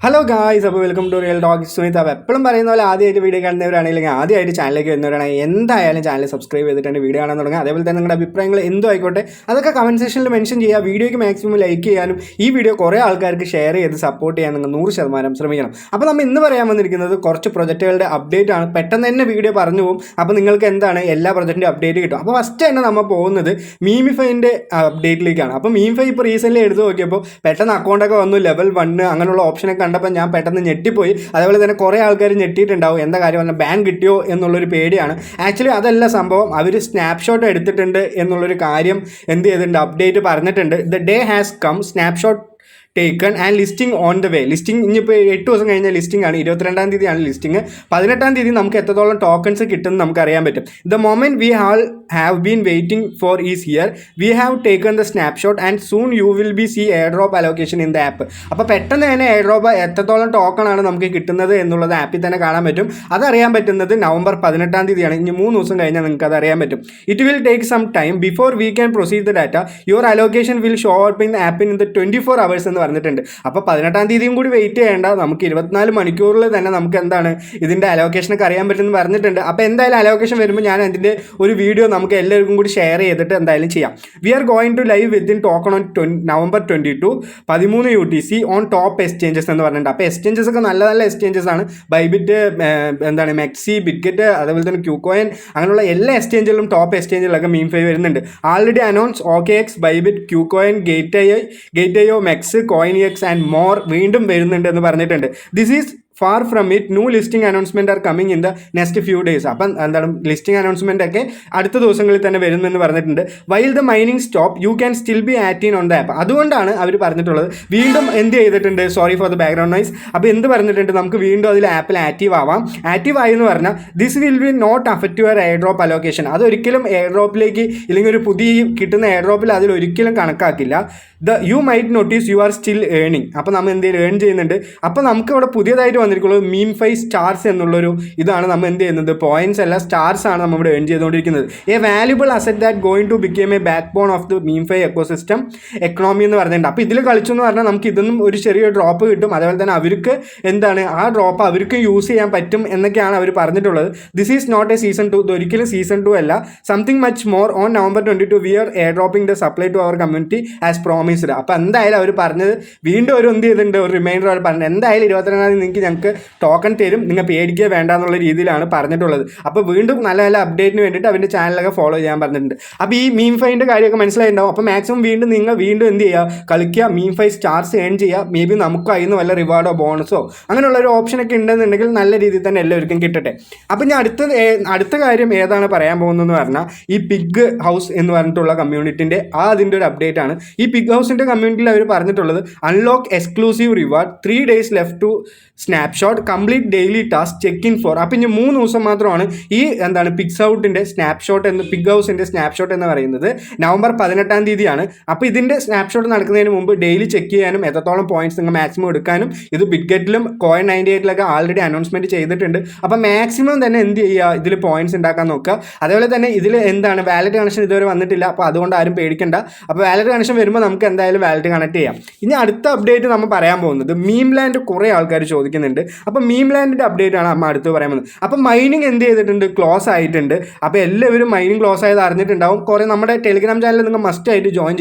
Hello guys, അപ്പോൾ welcome to real talk Sunitha. അപ്പോൾ എപ്പോഴും പറയുന്ന പോലെ ആദ്യമായിട്ട് വീഡിയോ കാണുന്നവരാണെങ്കിൽ ആദ്യമായിട്ട് ചാനലിലേക്ക് വരുന്നവരാണെങ്കിൽ എന്തായാലും ചാനൽ സബ്സ്ക്രൈബ് ചെയ്തിട്ടാണ് വീഡിയോ കാണാൻ തുടങ്ങുക. അതേപോലെ തന്നെ നിങ്ങളുടെ അഭിപ്രായങ്ങൾ എന്തോ ആയിക്കോട്ടെ അതൊക്കെ കമൻറ്റ് സെക്ഷനിൽ മെൻഷൻ ചെയ്യുക. വീഡിയോയ്ക്ക് മാക്സിമം ലൈക്ക് ചെയ്യാനും ഈ വീഡിയോ കുറേ ആൾക്കാർക്ക് ഷെയർ ചെയ്ത് സപ്പോർട്ട് ചെയ്യാൻ നിങ്ങൾ 100% ശ്രമിക്കണം. അപ്പോൾ നമ്മൾ ഇന്ന് പറയാൻ വന്നിരിക്കുന്നത് കുറച്ച് പ്രൊജക്റ്റുകളുടെ അപ്ഡേറ്റ് ആണ്. പെട്ടെന്ന് തന്നെ വീഡിയോ പറഞ്ഞു പോകും. അപ്പോൾ നിങ്ങൾക്ക് എന്താണ് എല്ലാ പ്രൊജക്റ്റിൻ്റെ അപ്ഡേറ്റ് കിട്ടും. അപ്പോൾ ഫസ്റ്റ് തന്നെ നമ്മൾ പോകുന്നത് മീമിഫൈൻ്റെ അപ്ഡേറ്റിലേക്കാണ്. അപ്പോൾ മീമിഫൈ ഇപ്പോൾ റീസെൻ്റ്ലി എടുത്ത് നോക്കിയപ്പോൾ പെട്ടെന്ന് അക്കൗണ്ടൊക്കെ വന്നു, ലെവൽ 1 അങ്ങനെയുള്ള ഓപ്ഷനൊക്കെ കണ്ടപ്പോൾ ഞാൻ പെട്ടെന്ന് ഞെട്ടിപ്പോയി. അതേപോലെ തന്നെ കുറേ ആൾക്കാർ ഞെട്ടിയിട്ടുണ്ടാവും. എന്താ കാര്യം പറഞ്ഞാൽ ബാൻ കിട്ടിയോ എന്നുള്ളൊരു പേടിയാണ്. ആക്ച്വലി അതല്ല സംഭവം, അവർ സ്നാപ്ഷോട്ട് എടുത്തിട്ടുണ്ട് എന്നുള്ളൊരു കാര്യം എന്ത് ചെയ്തിട്ടുണ്ട്, അപ്ഡേറ്റ് പറഞ്ഞിട്ടുണ്ട്. The day has come, snapshot taken and listing on the way. Listing ഇനിയിപ്പോൾ 8 ദിവസം കഴിഞ്ഞ ലിസ്റ്റിംഗ് ആണ്. 22-ാം തീയതിയാണ് ലിസ്റ്റിംഗ്. 18-ാം തീയതി നമുക്ക് എത്രത്തോളം ടോക്കൺസ് കിട്ടുമെന്ന് നമുക്ക് അറിയാൻ പറ്റും. The moment we have been waiting for is here. We have taken the snapshot and soon you will be see air drop allocation in the app. അപ്പോൾ പെട്ടെന്ന് തന്നെ എയർ ഡ്രോപ്പ് എത്രത്തോളം ടോക്കൺ ആണ് നമുക്ക് കിട്ടുന്നത് എന്നുള്ളത് ആപ്പിൽ തന്നെ കാണാൻ പറ്റും. അതറിയാൻ പറ്റുന്നത് നവംബർ 18-ാം തീയതിയാണ്. ഇനി 3 ദിവസം കഴിഞ്ഞാൽ നിങ്ങൾക്ക് അത് അറിയാൻ പറ്റും. It will take some time before we can proceed the data. Your allocation will show up in app in the 24 hours എന്ന് പറഞ്ഞിട്ടുണ്ട്. അപ്പോൾ 18-ാം തീയതിയും കൂടി വെയിറ്റ് ചെയ്യേണ്ട, നമുക്ക് 24 മണിക്കൂറിൽ തന്നെ നമുക്ക് എന്താണ് ഇതിൻ്റെ അലോക്കേഷനൊക്കെ അറിയാൻ പറ്റുമെന്ന് പറഞ്ഞിട്ടുണ്ട്. അപ്പോൾ എന്തായാലും അലോക്കേഷൻ വരുമ്പോൾ ഞാൻ അതിൻ്റെ ഒരു വീഡിയോ നമുക്ക് എല്ലാവർക്കും കൂടി ഷെയർ ചെയ്തിട്ട് എന്തായാലും ചെയ്യാം. We are going to live within token on November 22 13 UTC on top exchanges എന്ന് പറഞ്ഞിട്ടുണ്ട്. അപ്പോൾ എക്സ്ചേഞ്ചസ് ഒക്കെ നല്ല നല്ല എക്സ്ചേഞ്ചസ് ആണ്. ബൈബിറ്റ്, എന്താണ് മെക്സി, ബിറ്റ്ഗെറ്റ്, അതേപോലെ തന്നെ ക്യൂകോയിൻ, അങ്ങനെയുള്ള എല്ലാ എക്സ്ചേഞ്ചിലും ടോപ്പ് എക്സ്ചേഞ്ചിലൊക്കെ മീംഫൈ വരുന്നുണ്ട്. Already announce OKX, Bybit, KuCoin, Gate io, MEXC, coin and more വീണ്ടും വരുന്നുണ്ട് എന്ന് പറഞ്ഞിട്ടുണ്ട്. This is far from it. New listing announcement are coming in the next few days. അപ്പം എന്താണ് ലിസ്റ്റിംഗ് അനൗൺസ്മെൻ്റ് ഒക്കെ അടുത്ത ദിവസങ്ങളിൽ തന്നെ വരുമെന്ന് പറഞ്ഞിട്ടുണ്ട്. While the mining stop you can still B active on the app. അതുകൊണ്ടാണ് അവർ പറഞ്ഞിട്ടുള്ളത്. വീണ്ടും എന്ത് ചെയ്തിട്ടുണ്ട്, sorry for the background noise. അപ്പോൾ എന്ത് പറഞ്ഞിട്ടുണ്ട്, നമുക്ക് വീണ്ടും അതിൽ ആപ്പിൽ ആക്റ്റീവ് ആവാം. ആക്റ്റീവ് ആയി എന്ന് പറഞ്ഞാൽ this will be not affect your air drop allocation. അതൊരിക്കലും എയർ ഡ്രോപ്പിലേക്ക് ഇല്ലെങ്കിൽ ഒരു പുതിയ കിട്ടുന്ന എയർ ഡ്രോപ്പിൽ അതിലൊരിക്കലും കണക്കാക്കില്ല. You might notice you are still ഏണിങ്. അപ്പോൾ നമ്മൾ എന്തെങ്കിലും ഏൺ ചെയ്യുന്നുണ്ട്. അപ്പോൾ നമുക്ക് ഇവിടെ പുതിയതായിട്ട് വന്നിരിക്കുന്നത് മീംഫൈ സ്റ്റാർസ് എന്നുള്ളൊരു ഇതാണ്. നമ്മൾ എന്ത് ചെയ്യുന്നത്, പോയിന്റ്സ് അല്ല സ്റ്റാർസ് ആണ് നമ്മൾ ഇവിടെ ഏൺ ചെയ്തുകൊണ്ടിരിക്കുന്നത്. A valuable asset that going to become a backbone of the MemeFi ecosystem economy എന്ന് പറഞ്ഞിട്ടുണ്ട്. അപ്പോൾ ഇതിൽ കളിച്ചു എന്ന് പറഞ്ഞാൽ നമുക്ക് ഇതൊന്നും ഒരു ചെറിയ ഡ്രോപ്പ് കിട്ടും. അതേപോലെ തന്നെ അവർക്ക് എന്താണ് ആ ഡ്രോപ്പ് അവർക്ക് യൂസ് ചെയ്യാൻ പറ്റും എന്നൊക്കെയാണ് അവർ പറഞ്ഞിട്ടുള്ളത്. This is not a season 2. ഇതൊരിക്കലും സീസൺ 2 അല്ല. Something much more. On November 22 we are air dropping the supply to our community as promised. അപ്പോൾ എന്തായാലും അവർ പറഞ്ഞത് വീണ്ടും ഒരു എന്ത് ചെയ്തിട്ടുണ്ട്, ഒരു റിമൈൻഡർ അവർ പറഞ്ഞത് എന്തായാലും 22-ാം തീയതി ഞങ്ങൾക്ക് ടോക്കൺ തരും, നിങ്ങൾ പേടിക്കുക വേണ്ട എന്നുള്ള രീതിയിലാണ് പറഞ്ഞിട്ടുള്ളത്. അപ്പോൾ വീണ്ടും നല്ല നല്ല അപ്ഡേറ്റിന് വേണ്ടിയിട്ട് അവൻ്റെ ചാനലൊക്കെ ഫോളോ ചെയ്യാൻ പറഞ്ഞിട്ടുണ്ട്. അപ്പോൾ ഈ മീംഫൈൻ്റെ കാര്യമൊക്കെ മനസ്സിലായിട്ടുണ്ടാവും. അപ്പോൾ മാക്സിമം നിങ്ങൾ വീണ്ടും എന്ത് ചെയ്യുക, കളിക്കുക, മീംഫൈ സ്റ്റാർസ് ഏൺ ചെയ്യുക. മേ ബി നമുക്ക് അതിൽ നിന്ന് വല്ല റിവാർഡോ ബോണസോ അങ്ങനെയുള്ള ഒരു ഓപ്ഷനൊക്കെ ഉണ്ടെന്നുണ്ടെങ്കിൽ നല്ല രീതിയിൽ തന്നെ എല്ലാവർക്കും കിട്ടട്ടെ. അപ്പോൾ ഞാൻ അടുത്ത കാര്യം ഏതാണ് പറയാൻ പോകുന്നതെന്ന് പറഞ്ഞാൽ ഈ പിഗ് ഹൗസ് എന്ന് പറഞ്ഞിട്ടുള്ള കമ്മ്യൂണിറ്റിൻ്റെ അതിൻ്റെ ഒരു അപ്ഡേറ്റ് ആണ്. ഈ പിഗ് ഹൗസിൻ്റെ കമ്മ്യൂണിറ്റിയിൽ അവർ പറഞ്ഞിട്ടുള്ളത് unlock exclusive reward, 3 days left to snapshot, complete daily task, check in for. അപ്പോൾ ഇനി 3 ദിവസം മാത്രമാണ് ഈ എന്താണ് പിഗ് ഹൗസിൻ്റെ സ്നാപ്ഷോട്ട് എന്ന് പറയുന്നത്. നവംബർ 18-ാം തീയതിയാണ്. അപ്പോൾ ഇതിൻ്റെ സ്നാപ്ഷോട്ട് നടക്കുന്നതിന് മുമ്പ് ഡെയിലി ചെക്ക് ചെയ്യാനും എത്രത്തോളം പോയിന്റ്സ് നിങ്ങൾ മാക്സിമം എടുക്കാനും ഇത് ബിറ്റ്ഗെറ്റിലും കോയിൻ 98-ലൊക്കെ ആൾറെഡി അനൗൺസ്മെൻറ്റ് ചെയ്തിട്ടുണ്ട്. അപ്പോൾ മാക്സിമം തന്നെ എന്ത് ചെയ്യുക, ഇതിൽ പോയിന്റ്സ് ഉണ്ടാക്കാൻ നോക്കുക. അതേപോലെ തന്നെ ഇതിൽ എന്താണ് വാലറ്റ് കണക്ഷൻ ഇതുവരെ വന്നിട്ടില്ല. അപ്പോൾ അതുകൊണ്ട് ആരും പേടിക്കണ്ട. അപ്പോൾ വാലറ്റ് കണക്ഷൻ വരുമ്പോൾ നമുക്ക് എന്തായാലും വാലറ്റ് കണക്ട് ചെയ്യാം. ഇനി അടുത്ത അപ്ഡേറ്റ് നമ്മൾ പറയാൻ പോകുന്നത് മീം ലാൻഡ്. കുറേ ആൾക്കാർ ചോദിക്കുന്നുണ്ട്. അപ്പോൾ മീം ലാൻഡിൻ്റെ അപ്ഡേറ്റ് ആണ് നമ്മൾ അടുത്ത് പറയാൻ പോകുന്നത്. അപ്പോൾ മൈനിങ് എന്ത് ചെയ്തിട്ടുണ്ട്, ക്ലോസ് ആയിട്ടുണ്ട്. അപ്പോൾ എല്ലാവരും മൈനിങ് ക്ലോസ് ആയത് അറിഞ്ഞിട്ടുണ്ടാവും. കുറേ നമ്മുടെ ടെലിഗ്രാം ചാനലിൽ നിങ്ങൾ മസ്റ്റ് ആയിട്ട് ജോയിൻ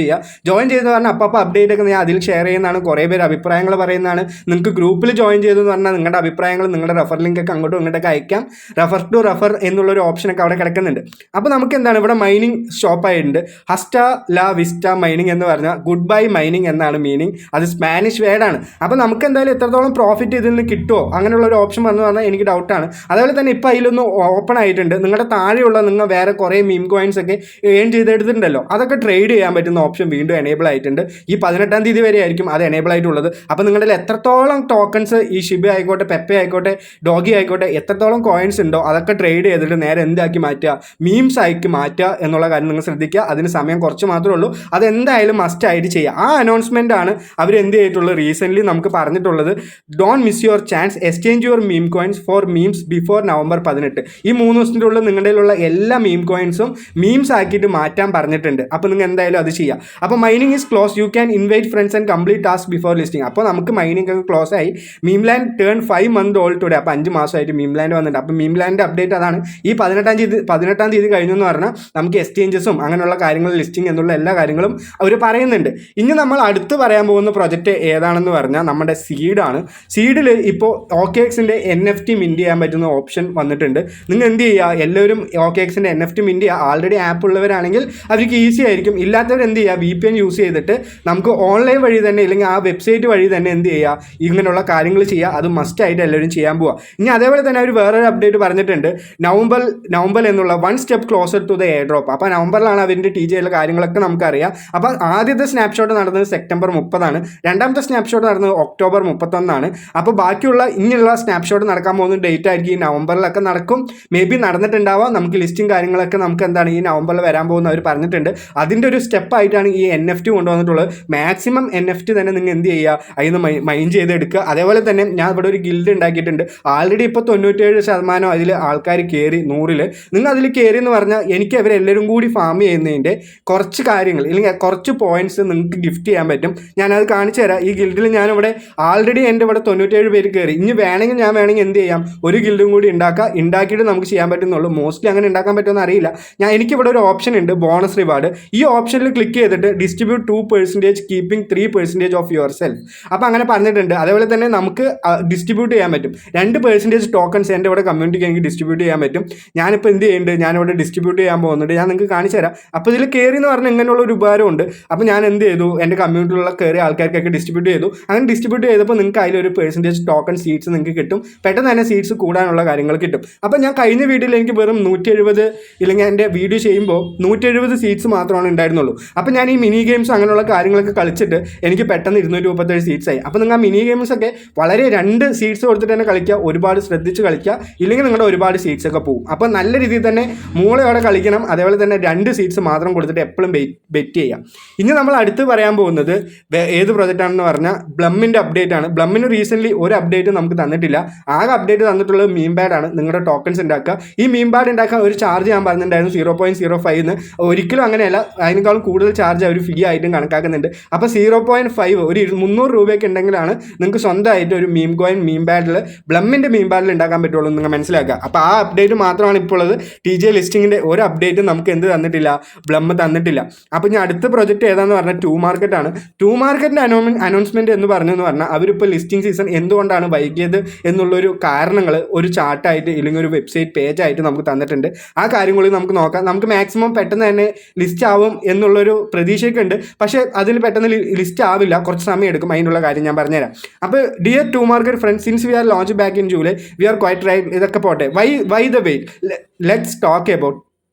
ചെയ്തെന്ന് പറഞ്ഞാൽ അപ്പോൾ അപ്ഡേറ്റ് ഒക്കെ ഞാൻ അതിൽ ഷെയർ ചെയ്യുന്നതാണ്. കുറേ പേര് അഭിപ്രായങ്ങൾ പറയുന്നതാണ്. നിങ്ങൾക്ക് ഗ്രൂപ്പിൽ ജോയിൻ ചെയ്തെന്ന് പറഞ്ഞാൽ നിങ്ങളുടെ അഭിപ്രായങ്ങൾ നിങ്ങളുടെ റെഫർ ലിങ്ക് ഒക്കെ അങ്ങോട്ടും ഇങ്ങോട്ടൊക്കെ അയക്കാം. റെഫർ എന്നുള്ളൊരു ഓപ്ഷനൊക്കെ അവിടെ കിടക്കുന്നുണ്ട്. അപ്പോൾ നമുക്ക് എന്താണ് ഇവിടെ മൈനിങ് സ്റ്റോപ്പായിട്ടുണ്ട്. ഹസ്റ്റ ലാ വിസ്റ്റ മൈനിങ് എന്ന് പറഞ്ഞാൽ ഗുഡ് ബൈ മൈനിങ് എന്നാണ് മീനിങ്. അത് സ്പാനിഷ് വേർഡാണ്. അപ്പോൾ നമുക്ക് എന്തായാലും എത്രത്തോളം പ്രോഫിറ്റ് ഇതിൽ നിന്ന് കിട്ടുമോ അങ്ങനെയുള്ള ഒരു ഓപ്ഷൻ വന്നു പറഞ്ഞാൽ എനിക്ക് ഡൗട്ടാണ്. അതേപോലെ തന്നെ ഇപ്പോൾ അതിലൊന്ന് ഓപ്പൺ ആയിട്ടുണ്ട്. നിങ്ങളുടെ താഴെയുള്ള നിങ്ങൾ വേറെ കുറേ മീം കോയിൻസ് ഒക്കെ ഏൺ ചെയ്തെടുത്തിട്ടുണ്ടല്ലോ, അതൊക്കെ ട്രേഡ് ചെയ്യാൻ പറ്റുന്ന ഓപ്ഷൻ വീണ്ടും എനേബിൾ ആയിട്ടുണ്ട്. ഈ 18-ാം തീയതി വരെ ആയിരിക്കും അത് എനേബിൾ ആയിട്ടുള്ളത്. അപ്പോൾ നിങ്ങളുടെ എത്രത്തോളം ടോക്കൺസ് ഈ ഷിബ ആയിക്കോട്ടെ, പെപ്പെ ആയിക്കോട്ടെ, ഡോഗി ആയിക്കോട്ടെ, എത്രത്തോളം കോയിൻസ് ഉണ്ടോ അതൊക്കെ ട്രേഡ് ചെയ്തിട്ട് നേരെ എന്താക്കി മാറ്റുക, മീംസ് ആക്കി മാറ്റുക എന്നുള്ള കാര്യം നിങ്ങൾ ശ്രദ്ധിക്കുക. അതിന് സമയം കുറച്ച് മാത്രമേ ഉള്ളൂ. അതെന്തായാലും മസ്റ്റ് ആയിട്ട് ചെയ്യുക. ആ അനൗൺസ്മെൻ്റ് ആണ് അവർ എന്ത് ചെയ്തിട്ടുള്ളത് റീസെൻ്റ്ലി നമുക്ക് പറഞ്ഞിട്ടുള്ളത്. Don't miss your chance exchange your meme coins for memes before November 18. ഈ 3 ദിവസത്തിൻ്റെ ഉള്ളിൽ നിങ്ങളുടെ കയ്യിലുള്ള എല്ലാ മീം കോയിൻസും മീംസ് ആക്കിയിട്ട് മാറ്റാൻ പറഞ്ഞിട്ടുണ്ട്. അപ്പോൾ നിങ്ങൾ എന്തായാലും അത് ചെയ്യാം. അപ്പോൾ mining is close, you can invite friends and complete task before listing. അപ്പോൾ നമുക്ക് മൈനിങ് ഒക്കെ ക്ലോസ് ആയി. മീം land turn 5 month old today. അപ്പോൾ 5 മാസമായിട്ട് മീം ലാൻഡ് വന്നിട്ടുണ്ട്. അപ്പോൾ മീം ലാൻഡിൻ്റെ അപ്ഡേറ്റ് അതാണ്. ഈ 18-ാം തീയതി കഴിഞ്ഞു എന്ന് പറഞ്ഞാൽ നമുക്ക് എക്സ്ചേഞ്ചസും അങ്ങനെയുള്ള കാര്യങ്ങൾ, ലിസ്റ്റിംഗ് എന്നുള്ള എല്ലാ കാര്യങ്ങളും അവർ പറയുന്നുണ്ട്. ഇനി നമ്മൾ അടുത്ത് പറയാൻ പോകുന്ന പ്രൊജക്റ്റ് ഏതാണെന്ന് പറഞ്ഞാൽ നമ്മുടെ സീഡാണ്. സീഡിൽ ഇപ്പോൾ OKXൻ്റെ NFT മിൻറ്റ് ചെയ്യാൻ പറ്റുന്ന ഓപ്ഷൻ വന്നിട്ടുണ്ട്. നിങ്ങൾ എന്ത് ചെയ്യുക, എല്ലാവരും OKXൻ്റെ NFT മിൻറ്റ് ചെയ്യുക. ആൾറെഡി ആപ്പ് ഉള്ളവരാണെങ്കിൽ അവർക്ക് ഈസി ആയിരിക്കും. ഇല്ലാത്തവർ എന്ത് ചെയ്യുക, VPN യൂസ് ചെയ്തിട്ട് നമുക്ക് ഓൺലൈൻ വഴി തന്നെ അല്ലെങ്കിൽ ആ വെബ്സൈറ്റ് വഴി തന്നെ എന്ത് ചെയ്യുക, ഇങ്ങനെയുള്ള കാര്യങ്ങൾ ചെയ്യുക. അത് മസ്റ്റായിട്ട് എല്ലാവരും ചെയ്യാൻ പോവുക. ഇനി അതേപോലെ തന്നെ അവർ വേറൊരു അപ്ഡേറ്റ് പറഞ്ഞിട്ടുണ്ട്, നവംബർ എന്നുള്ള 1 step closer to the air drop. അപ്പോൾ നവംബറിലാണ് അവരുടെ TGL കാര്യങ്ങളൊക്കെ നമുക്കറിയാം. അപ്പോൾ ആദ്യത്തെ സ്നാപ്ഷോട്ട് നടന്നത് September 30, രണ്ടാമത്തെ സ്നാപ്ഷോട്ട് നടന്നത് October 31. അപ്പോൾ ബാക്കിയുള്ള ഇനിയുള്ള സ്നാപ്ഷോട്ട് നടക്കാൻ പോകുന്ന ഡേറ്റ് ആയിരിക്കും ഈ നവംബറിലൊക്കെ നടക്കും. മേ ബി നടന്നിട്ടുണ്ടാവാം. നമുക്ക് ലിസ്റ്റും കാര്യങ്ങളൊക്കെ നമുക്ക് എന്താണ് ഈ നവംബറിൽ വരാൻ പോകുന്ന അവർ പറഞ്ഞിട്ടുണ്ട്. അതിൻ്റെ ഒരു സ്റ്റെപ്പായിട്ടാണ് ഈ NFT കൊണ്ടുവന്നിട്ടുള്ളത്. മാക്സിമം NFT തന്നെ നിങ്ങൾ എന്ത് ചെയ്യുക, അതിൽ നിന്ന് മൈൻ ചെയ്തെടുക്കുക. അതേപോലെ തന്നെ ഞാൻ ഇവിടെ ഒരു ഗിൽഡ് ഉണ്ടാക്കിയിട്ടുണ്ട്. ആൾറെഡി ഇപ്പോൾ 97% അതിൽ ആൾക്കാർ കയറി 100-ൽ. നിങ്ങൾ അതിൽ കയറി എന്ന് പറഞ്ഞാൽ എനിക്ക് അവരെല്ലാവരും കൂടി ഫാം ചെയ്യുന്നതിൻ്റെ കുറച്ച് കാര്യങ്ങൾ അല്ലെങ്കിൽ കുറച്ച് പോയിന്റ്സ് നിങ്ങൾക്ക് ഗിഫ്റ്റ് ചെയ്യാൻ പറ്റും. ഞാനത് കാണിച്ചു തരാം. ഈ ഗിൽഡിൽ ഞാനിവിടെ ആൾറെഡി എൻ്റെ ഇവിടെ 97 പേര് കയറി. ഇനി വേണമെങ്കിൽ ഞാൻ എന്ത് ചെയ്യാം, ഒരു ഗിൽഡും കൂടി ഉണ്ടാക്കിയിട്ട് നമുക്ക് ചെയ്യാൻ പറ്റുന്നുള്ളൂ. മോസ്റ്റ്ലി അങ്ങനെ ഉണ്ടാക്കാൻ പറ്റുമെന്ന് അറിയില്ല. എനിക്കിവിടെ ഒരു ഓപ്ഷൻ ഉണ്ട്, ബോണസ് റിവാർഡ്. ഈ ഓപ്ഷനിൽ ക്ലിക്ക് ചെയ്തിട്ട് distribute 2% keeping 3% of your self. അപ്പോൾ അങ്ങനെ പറഞ്ഞിട്ടുണ്ട്. അതേപോലെ തന്നെ നമുക്ക് ഡിസ്ട്രിബ്യൂട്ട് ചെയ്യാൻ പറ്റും. 2% ടോക്കൺസ് എൻ്റെ ഇവിടെ കമ്മ്യൂണിറ്റിക്ക് എനിക്ക് ഡിസ്ട്രിബ്യൂട്ട് ചെയ്യാൻ പറ്റും. ഞാനിപ്പോൾ എന്ത് ചെയ്യുന്നുണ്ട്, ഞാനിവിടെ ഡിസ്ട്രിബ്യൂട്ട് ചെയ്യാൻ പോകുന്നുണ്ട്. ഞാൻ നിങ്ങൾക്ക് കാണിച്ചു തരാം. അപ്പോൾ ഇതിൽ കയറി എന്ന് പറഞ്ഞാൽ ഇങ്ങനെയുള്ള ഒരു ഉപകാരമുണ്ട്. അപ്പോൾ ഞാൻ എന്ത് ചെയ്തു, എൻ്റെ കമ്മ്യൂണിറ്റിയിലുള്ള കയറിയ ആൾക്കാർക്കൊക്കെ ഡിസ്ട്രിബ്യൂട്ട് ചെയ്തു. അങ്ങനെ ഡിസ്ട്രിബ്യൂട്ട് ചെയ്തപ്പോൾ നിങ്ങൾക്ക് അതിലൊരു % ടോക്കൺ സീറ്റ്സ് നിങ്ങൾക്ക് കിട്ടും. പെട്ടെന്ന് തന്നെ സീറ്റ്സ് കൂടാനുള്ള കാര്യങ്ങൾ കിട്ടും. അപ്പോൾ ഞാൻ കഴിഞ്ഞ വീഡിയോയിൽ എനിക്ക് വെറും 170 ഇല്ലെങ്കിൽ എൻ്റെ വീഡിയോ ചെയ്യുമ്പോൾ 170 സീറ്റ്സ് മാത്രമാണ് ഉണ്ടായിരുന്നുള്ളൂ. അപ്പോൾ ഞാൻ ഈ മിനി ഗെയിംസ് അങ്ങനെയുള്ള കാര്യങ്ങളൊക്കെ കളിച്ചിട്ട് എനിക്ക് പെട്ടെന്ന് 237 സീറ്റ്സ് ആയി. അപ്പോൾ നിങ്ങൾ ആ മിനി ഗെയിംസ് ഒക്കെ വളരെ 2 സീറ്റ്സ് കൊടുത്തിട്ട് തന്നെ കളിക്കുക, ഒരുപാട് ശ്രദ്ധിച്ച് കളിക്കുക. ഇല്ലെങ്കിൽ നിങ്ങളുടെ ഒരുപാട് സീറ്റ്സ് ഒക്കെ പോകും. അപ്പോൾ നല്ല രീതിയിൽ തന്നെ മൂളയോടെ കളിക്കണം. അതേപോലെ തന്നെ 2 സീറ്റ്സ് മാത്രം കൊടുത്തിട്ട് എപ്പോഴും ബെറ്റ് ചെയ്യാം. ഇനി നമ്മൾ അടുത്ത് പറയാൻ പോകുന്നത് ഏത് പ്രൊജക്റ്റ് ആണെന്ന് പറഞ്ഞാൽ ബ്ലമ്മിൻ്റെ അപ്ഡേറ്റ് ആണ്. ബ്ലമ്മിന് റീസെൻ്റ്ലി ഒരു അപ്ഡേറ്റ് നമുക്ക് തന്നിട്ടില്ല. ആകെ അപ്ഡേറ്റ് തന്നിട്ടുള്ളത് മീം ബാഡ് ആണ്. നിങ്ങളുടെ ടോക്കൺസ് ഉണ്ടാക്കുക. ഈ മീം ബാഡ് ഉണ്ടാക്കാൻ ഒരു ചാർജ് ഞാൻ പറഞ്ഞിട്ടുണ്ടായിരുന്നു 0.05. ഒരിക്കലും അങ്ങനെയല്ല, അതിനേക്കാളും കൂടുതൽ ചാർജ് അവർ ഫീ ആയിട്ടും കണക്കാക്കുന്നുണ്ട്. അപ്പോൾ 0.5 ഒരു 300 രൂപയൊക്കെ ഉണ്ടെങ്കിലാണ് നിങ്ങൾക്ക് സ്വന്തമായിട്ട് ഒരു മീം കോയിൻ മീം ബാഡിൽ ബ്ലമ്മിൻ്റെ മീം ബാഡിൽ ഉണ്ടാക്കാൻ പറ്റുള്ളൂ എന്ന് നിങ്ങൾ മനസ്സിലാക്കുക. അപ്പോൾ ആ അപ്ഡേറ്റ് മാത്രമാണ് ഇപ്പോൾ ഉള്ളത്. TGL ലിസ്റ്റിങ്ങിൻ്റെ ഒരു അപ്ഡേറ്റും നമുക്ക് എന്ത് തന്നിട്ടില്ല, ബ്ലമ്മ് തന്നിട്ടില്ല. അപ്പോൾ ഞാൻ അടുത്ത പ്രൊജക്റ്റ് ഏതാണെന്ന് പറഞ്ഞാൽ 2 Market ആണ്. 2 Marketൻ്റെ അനൗൺസ്മെൻറ്റ് എന്ന് പറഞ്ഞെന്ന് പറഞ്ഞാൽ അവരിപ്പോൾ ലിസ്റ്റിംഗ് സീസൺ എന്തുകൊണ്ടാണ് വൈകിയത് എന്നുള്ളൊരു കാരണങ്ങൾ ഒരു ചാർട്ടായിട്ട് ഇല്ലെങ്കിൽ ഒരു വെബ്സൈറ്റ് പേജായിട്ട് നമുക്ക് തന്നിട്ടുണ്ട്. ആ കാര്യങ്ങളിൽ നമുക്ക് നോക്കാം. നമുക്ക് മാക്സിമം പെട്ടെന്ന് തന്നെ ലിസ്റ്റ് ആവും എന്നുള്ളൊരു പ്രതീക്ഷയൊക്കെ ഉണ്ട്. പക്ഷേ അതിൽ പെട്ടെന്ന് ലിസ്റ്റ് ആവില്ല, കുറച്ച് സമയം എടുക്കും. അതിനുള്ള കാര്യം ഞാൻ പറഞ്ഞുതരാം. അപ്പോൾ dear 2 Market friends, since we are launch back in July, we are quite right. ഇതൊക്കെ പോട്ടെ. Why the wait? Let's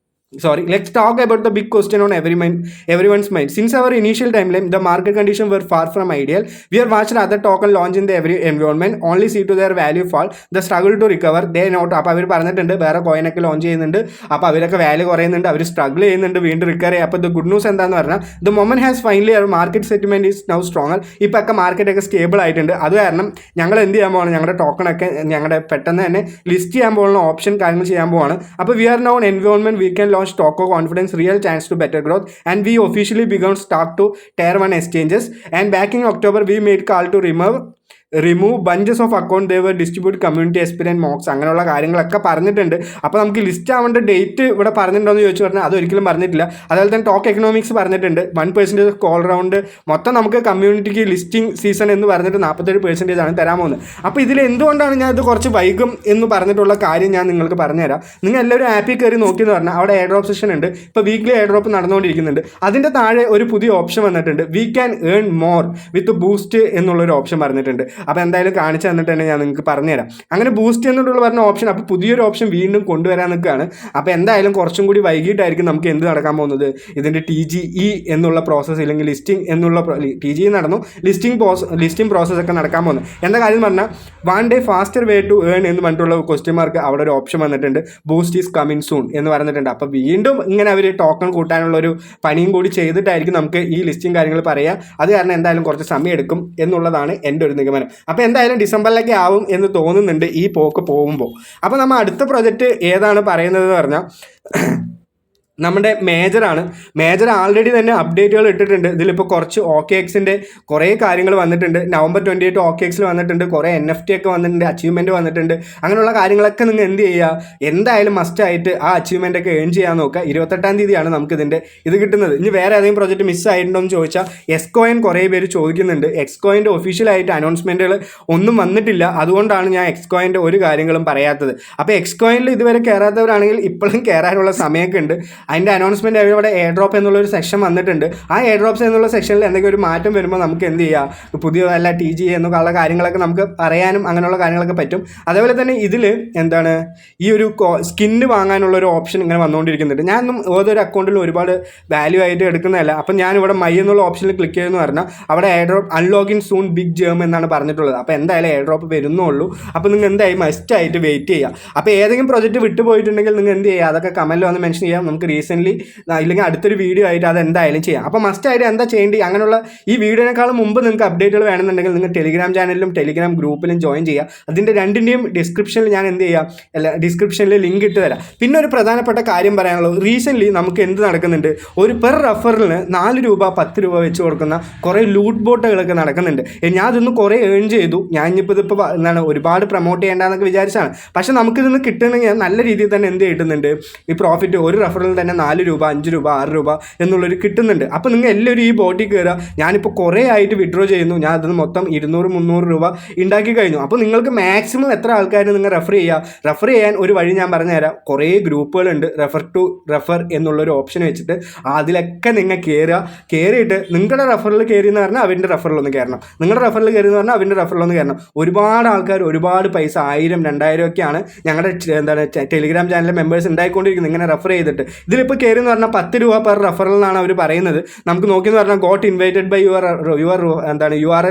talk about the big question on everyone's mind. Since our initial timeline, the market conditions were far from ideal. We are watched other token launch in the every environment, only see to their value fall, the struggle to recover. They not. അപ്പോൾ അവർ പറഞ്ഞിട്ടുണ്ട് വേറെ കോയിനൊക്കെ launch ചെയ്യുന്നുണ്ട്. അപ്പോൾ അവരൊക്കെ value കുറയുന്നുണ്ട്, അവർ struggle ചെയ്യുന്നുണ്ട് വീണ്ടും recover ചെയ്യുക. അപ്പോൾ ദ ഗുഡ് ന്യൂസ് എന്താണെന്ന് പറഞ്ഞാൽ the moment has finally our market settlement is now stronger. ഇപ്പോൾ ഒക്കെ മാർക്കറ്റൊക്കെ സ്റ്റേബിൾ ആയിട്ടുണ്ട്. അത് കാരണം ഞങ്ങൾ എന്ത് ചെയ്യാൻ പോവാണ്, ഞങ്ങളുടെ ടോക്കണൊക്കെ ഞങ്ങളുടെ പെട്ടെന്ന് തന്നെ ലിസ്റ്റ് ചെയ്യാൻ പോകുന്ന ഓപ്ഷൻ കാര്യങ്ങൾ ചെയ്യാൻ പോവാണ്. അപ്പോൾ we are now environment we can launch Stock Confidence, real chance to better growth, and we officially began stock to tier 1 exchanges. And back in October we made call to remove bunches of account they were distribute community aspirant mocks അങ്ങനെയുള്ള കാര്യങ്ങളൊക്കെ പറഞ്ഞിട്ടുണ്ട്. അപ്പോൾ നമുക്ക് list ആവേണ്ട date ഇവിടെ പറഞ്ഞിട്ടുണ്ടോയെന്ന് ചോദിച്ചു പറഞ്ഞാൽ അതൊരിക്കലും പറഞ്ഞിട്ടില്ല. അതുപോലെ തന്നെ ടോക്ക് എക്കണോമിക്സ് പറഞ്ഞിട്ടുണ്ട് 1% കോൾ റൗണ്ട്. മൊത്തം നമുക്ക് കമ്മ്യൂണിറ്റിക്ക് ലിസ്റ്റിംഗ് സീസൺ എന്ന് പറഞ്ഞിട്ട് 47% ആണ് തരാൻ പോകുന്നത്. അപ്പോൾ ഇതിൽ എന്തുകൊണ്ടാണ് ഞാൻ ഇത് കുറച്ച് വൈകും എന്ന് പറഞ്ഞിട്ടുള്ള കാര്യം ഞാൻ നിങ്ങൾക്ക് പറഞ്ഞുതരാം. നിങ്ങൾ എല്ലാവരും ആപ്പിൽ കയറി നോക്കിയെന്ന് പറഞ്ഞാൽ അവിടെ എയർ ഡ്രോപ്പ് സെഷൻ ഉണ്ട്. ഇപ്പോൾ വീക്ക്ലി എയർ ഡ്രോപ്പ് നടന്നുകൊണ്ടിരിക്കുന്നുണ്ട്. അതിൻ്റെ താഴെ ഒരു പുതിയ ഓപ്ഷൻ വന്നിട്ടുണ്ട്, we can earn more with boost എന്നുള്ളൊരു ഓപ്ഷൻ പറഞ്ഞിട്ടുണ്ട്. അപ്പോൾ എന്തായാലും കാണിച്ചു തന്നിട്ട് തന്നെ ഞാൻ നിങ്ങൾക്ക് പറഞ്ഞുതരാം. അങ്ങനെ ബൂസ്റ്റ് എന്നുള്ള പറഞ്ഞ ഓപ്ഷൻ അപ്പോൾ പുതിയൊരു ഓപ്ഷൻ വീണ്ടും കൊണ്ടുവരാൻ നിൽക്കുകയാണ്. അപ്പോൾ എന്തായാലും കുറച്ചും കൂടി വൈകിട്ടായിരിക്കും നമുക്ക് എന്ത് നടക്കാൻ പോകുന്നത്, ഇതിൻ്റെ TGE എന്നുള്ള പ്രോസസ്സ് ഇല്ലെങ്കിൽ ലിസ്റ്റിംഗ് എന്നുള്ള TGE നടന്നു, ലിസ്റ്റിംഗ് പ്രോസസ്സൊക്കെ നടക്കാൻ പോകുന്നത്. എന്താ കാര്യം പറഞ്ഞാൽ 1 day faster way to earn എന്ന് പറഞ്ഞിട്ടുള്ള ക്വസ്റ്റ്യൻ മാർക്ക് അവിടെ ഒരു ഓപ്ഷൻ വന്നിട്ടുണ്ട്, ബൂസ്റ്റ് ഈസ് കമ്മിങ് സൂൺ എന്ന് പറഞ്ഞിട്ടുണ്ട്. അപ്പോൾ വീണ്ടും ഇങ്ങനെ അവർ ടോക്കൺ കൂട്ടാനുള്ളൊരു പണിയും കൂടി ചെയ്തിട്ടായിരിക്കും നമുക്ക് ഈ ലിസ്റ്റിംഗ് കാര്യങ്ങൾ പറയുക. അത് കാരണം എന്തായാലും കുറച്ച് സമയം എടുക്കും എന്നുള്ളതാണ് എൻ്റെ ഒരു നിഗമനം. അപ്പോൾ എന്തായാലും ഡിസംബറിലൊക്കെ ആവും എന്ന് തോന്നുന്നുണ്ട് ഈ പോക്ക് പോകുമ്പോൾ. അപ്പോൾ നമ്മൾ അടുത്ത പ്രൊജക്റ്റ് ഏതാണ് പറയുന്നത് പറഞ്ഞാൽ നമ്മുടെ മേജർ ആൾറെഡി തന്നെ അപ്ഡേറ്റുകൾ ഇട്ടിട്ടുണ്ട്. ഇതിലിപ്പോൾ കുറച്ച് OKXൻ്റെ കുറേ കാര്യങ്ങൾ വന്നിട്ടുണ്ട്. November 28 OKXൽ വന്നിട്ടുണ്ട്, കുറേ NFT ഒക്കെ വന്നിട്ടുണ്ട്, അച്ചീവ്മെൻറ്റ് വന്നിട്ടുണ്ട്. അങ്ങനെയുള്ള കാര്യങ്ങളൊക്കെ നിങ്ങൾ എന്ത് ചെയ്യുക, എന്തായാലും മസ്റ്റായിട്ട് ആ അച്ചീവ്മെൻ്റ് ഒക്കെ ഏൺ ചെയ്യാൻ നോക്കുക. 28-ാം തീയതിയാണ് നമുക്കിതിൻ്റെ ഇത് കിട്ടുന്നത്. ഇനി വേറെ ഏതെങ്കിലും പ്രോജക്റ്റ് മിസ്സായിട്ടുണ്ടോ എന്ന് ചോദിച്ചാൽ എക്സ്കോയിൻ കുറേ പേര് ചോദിക്കുന്നുണ്ട്. എക്സ്കോയിൻ്റെ ഒഫീഷ്യലായിട്ട് അനൗൺസ്മെൻറ്റുകൾ ഒന്നും വന്നിട്ടില്ല. അതുകൊണ്ടാണ് ഞാൻ എക്സ്കോയിൻ്റെ ഒരു കാര്യങ്ങളും പറയാത്തത്. അപ്പോൾ എക്സ്കോയിനിൽ ഇതുവരെ കയറാത്തവരാണെങ്കിൽ ഇപ്പോഴും കയറാനുള്ള സമയമൊക്കെ ഉണ്ട്. അതിൻ്റെ അനൗൺസ്മെൻറ്റ് അവിടെ എയർ ഡ്രോപ്പ് എന്നുള്ളൊരു സെക്ഷൻ വന്നിട്ടുണ്ട്. ആ എയർ ഡ്രോപ്സ് എന്നുള്ള സെക്ഷനിൽ എന്തെങ്കിലും ഒരു മാറ്റം വരുമ്പോൾ നമുക്ക് എന്ത് ചെയ്യാം, പുതിയ വല്ല TG എന്നുള്ള കാര്യങ്ങളൊക്കെ നമുക്ക് പറയാനും അങ്ങനെയുള്ള കാര്യങ്ങളൊക്കെ പറ്റും. അതേപോലെ തന്നെ ഇതിൽ എന്താണ് ഈ ഒരു സ്കിന്ന് വാങ്ങാനുള്ളൊരു ഓപ്ഷൻ ഇങ്ങനെ വന്നുകൊണ്ടിരിക്കുന്നുണ്ട്. ഞാനൊന്നും ഏതൊരു അക്കൗണ്ടിലും ഒരുപാട് വാല്യൂ ആയിട്ട് എടുക്കുന്നതല്ല. അപ്പം ഞാനിവിടെ മൈ എന്നുള്ള ഓപ്ഷനിൽ ക്ലിക്ക് ചെയ്തെന്ന് പറഞ്ഞാൽ അവിടെ air drop unlocking soon big gem എന്നാണ് പറഞ്ഞിട്ടുള്ളത്. അപ്പോൾ എന്തായാലും എയർ ഡ്രോപ്പ് വരുന്നുള്ളൂ. അപ്പോൾ നിങ്ങൾ എന്തായാലും മസ്റ്റായിട്ട് വെയിറ്റ് ചെയ്യുക. അപ്പോൾ ഏതെങ്കിലും പ്രോജക്റ്റ് വിട്ടുപോയിട്ടുണ്ടെങ്കിൽ നിങ്ങൾ എന്ത് ചെയ്യുക, അതൊക്കെ കമൻറ്റിൽ വന്ന് മെൻഷൻ ചെയ്യാം. നമുക്ക് റീസെൻ്റ്ലി ഇല്ലെങ്കിൽ അടുത്തൊരു വീഡിയോ ആയിട്ട് അത് എന്തായാലും ചെയ്യാം. അപ്പോൾ മസ്റ്റായിട്ട് എന്താ ചെയ്യേണ്ടത്, അങ്ങനെയുള്ള ഈ വീഡിയോനേക്കാളും മുമ്പ് നിങ്ങൾക്ക് അപ്ഡേറ്റുകൾ വേണമെന്നുണ്ടെങ്കിൽ നിങ്ങൾ ടെലിഗ്രാം ചാനലിലും ടെലിഗ്രാം ഗ്രൂപ്പിലും ജോയിൻ ചെയ്യുക. അതിൻ്റെ രണ്ടിൻ്റെയും ഡിസ്ക്രിപ്ഷനിൽ ഞാൻ എന്ത് ചെയ്യാം, ഡിസ്ക്രിപ്ഷനിൽ ലിങ്ക് ഇട്ട് തരാം. പിന്നെ ഒരു പ്രധാനപ്പെട്ട കാര്യം പറയാനുള്ളത്, റീസെൻ്റ്ലി നമുക്ക് എന്ത് നടക്കുന്നുണ്ട്, ഒരു പെർ റഫറിന് 4 രൂപ 10 രൂപ വെച്ച് കൊടുക്കുന്ന കുറേ ലൂട്ട് ബോട്ടുകളൊക്കെ നടക്കുന്നുണ്ട്. ഞാൻ അതൊന്ന് കുറേ ഏൺ ചെയ്തു. ഞാൻ ഇതിപ്പോൾ എന്താണ് ഒരുപാട് പ്രൊമോട്ട് ചെയ്യേണ്ടതെന്നൊക്കെ വിചാരിച്ചാണ്. പക്ഷേ നമുക്കിതൊന്ന് കിട്ടണമെങ്കിൽ നല്ല രീതിയിൽ തന്നെ എന്ത് കിട്ടുന്നുണ്ട്, ഈ പ്രോഫിറ്റ് ഒരു റഫറിൽ തന്നെ 4 രൂപ 5 രൂപ 6 രൂപ എന്നുള്ളൊരു കിട്ടുന്നുണ്ട്. അപ്പോൾ നിങ്ങൾ എല്ലാവരും ഈ ബോട്ടിൽ കയറുക. ഞാനിപ്പോൾ കുറേ ആയിട്ട് വിഡ്രോ ചെയ്യുന്നു. ഞാൻ അതിന് മൊത്തം 200-300 രൂപ ഉണ്ടാക്കി കഴിഞ്ഞു. അപ്പോൾ നിങ്ങൾക്ക് മാക്സിമം എത്ര ആൾക്കാർ നിങ്ങൾ റെഫർ ചെയ്യാൻ ഒരു വഴി ഞാൻ പറഞ്ഞുതരാം. കുറേ ഗ്രൂപ്പുകളുണ്ട്, റെഫർ എന്നുള്ളൊരു ഓപ്ഷൻ വെച്ചിട്ട് അതിലൊക്കെ നിങ്ങൾ കയറിയിട്ട് നിങ്ങളുടെ റെഫറിൽ കയറിയെന്ന് പറഞ്ഞാൽ അവൻ്റെ റെഫറിലൊന്ന് കയറണം, നിങ്ങളുടെ റെഫറിൽ കയറിയെന്ന് പറഞ്ഞാൽ അവൻ്റെ റെഫറിലൊന്ന് കയറണം. ഒരുപാട് ആൾക്കാർ ഒരുപാട് പൈസ 1000-2000 ഒക്കെയാണ് ഞങ്ങളുടെ ടെലിഗ്രാം ചാനലിലെ മെമ്പേഴ്സ് ഉണ്ടായിക്കൊണ്ടിരിക്കുന്നത് ഇങ്ങനെ റെഫർ ചെയ്തിട്ട്. ഇതിലിപ്പോൾ കയറിയെന്ന് പറഞ്ഞാൽ 10 രൂപ പെർ റെഫറൽ എന്നാണ് അവർ പറയുന്നത്. നമുക്ക് നോക്കിയെന്ന് പറഞ്ഞാൽ got invited by your URL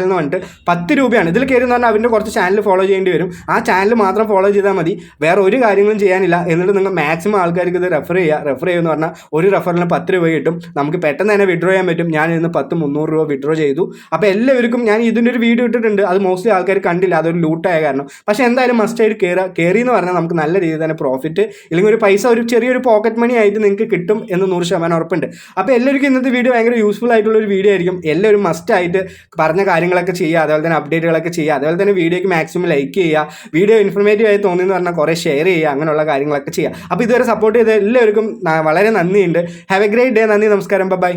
എന്ന് പറഞ്ഞിട്ട് 10 രൂപയാണ്. ഇതിൽ കയറിയെന്ന് പറഞ്ഞാൽ അവൻ്റെ കുറച്ച് ചാനൽ ഫോളോ ചെയ്യേണ്ടി വരും. ആ ചാനൽ മാത്രം ഫോളോ ചെയ്താൽ മതി, വേറെ ഒരു കാര്യങ്ങളും ചെയ്യാനില്ല. എന്നിട്ട് നിങ്ങൾ മാക്സിമം ആൾക്കാർക്ക് ഇത് റെഫർ ചെയ്യുമെന്ന് പറഞ്ഞാൽ ഒരു റെഫറിന് 10 രൂപ കിട്ടും. നമുക്ക് പെട്ടെന്ന് തന്നെ വിഡ്രോ ചെയ്യാൻ പറ്റും. ഞാൻ ഇന്ന് 10-300 രൂപ വിഡ്രോ ചെയ്തു. അപ്പോൾ എല്ലാവർക്കും ഞാൻ ഇതിൻ്റെ ഒരു വീഡിയോ ഇട്ടിട്ടുണ്ട്. അത് മോസ്റ്റ്ലി ആൾക്കാർ കണ്ടില്ല, അതൊരു ലൂട്ടായ കാരണം. പക്ഷേ എന്തായാലും മസ്റ്റായിട്ട് കയറി എന്ന് പറഞ്ഞാൽ നമുക്ക് നല്ല രീതിയിൽ തന്നെ പ്രോഫിറ്റ് ഇല്ലെങ്കിൽ ഒരു പൈസ ഒരു ചെറിയൊരു പോക്കറ്റ് മണി ആയിട്ട് നിങ്ങൾക്ക് കിട്ടും എന്ന് 100% ഉറപ്പുണ്ട്. അപ്പോൾ എല്ലാവർക്കും ഇന്നത്തെ വീഡിയോ ഭയങ്കര യൂസ്ഫുൾ ആയിട്ടുള്ളൊരു വീഡിയോ ആയിരിക്കും. എല്ലാവരും മസ്റ്റായിട്ട് പറഞ്ഞ കാര്യങ്ങളൊക്കെ ചെയ്യുക, അതുപോലെ തന്നെ അപ്ഡേറ്റുകളൊക്കെ ചെയ്യുക, അതുപോലെ തന്നെ വീഡിയോയ്ക്ക് മാക്സിമം ലൈക്ക് ചെയ്യുക, വീഡിയോ ഇൻഫർമേറ്റീവ് ആയി തോന്നിയെന്ന് പറഞ്ഞാൽ കുറേ ഷെയർ ചെയ്യുക, അങ്ങനെയുള്ള കാര്യങ്ങളൊക്കെ ചെയ്യുക. അപ്പോൾ ഇതുവരെ സപ്പോർട്ട് ചെയ്ത എല്ലാവർക്കും വളരെ നന്ദിയുണ്ട്. Have A great day. നന്ദി, നമസ്കാരം, ബൈ.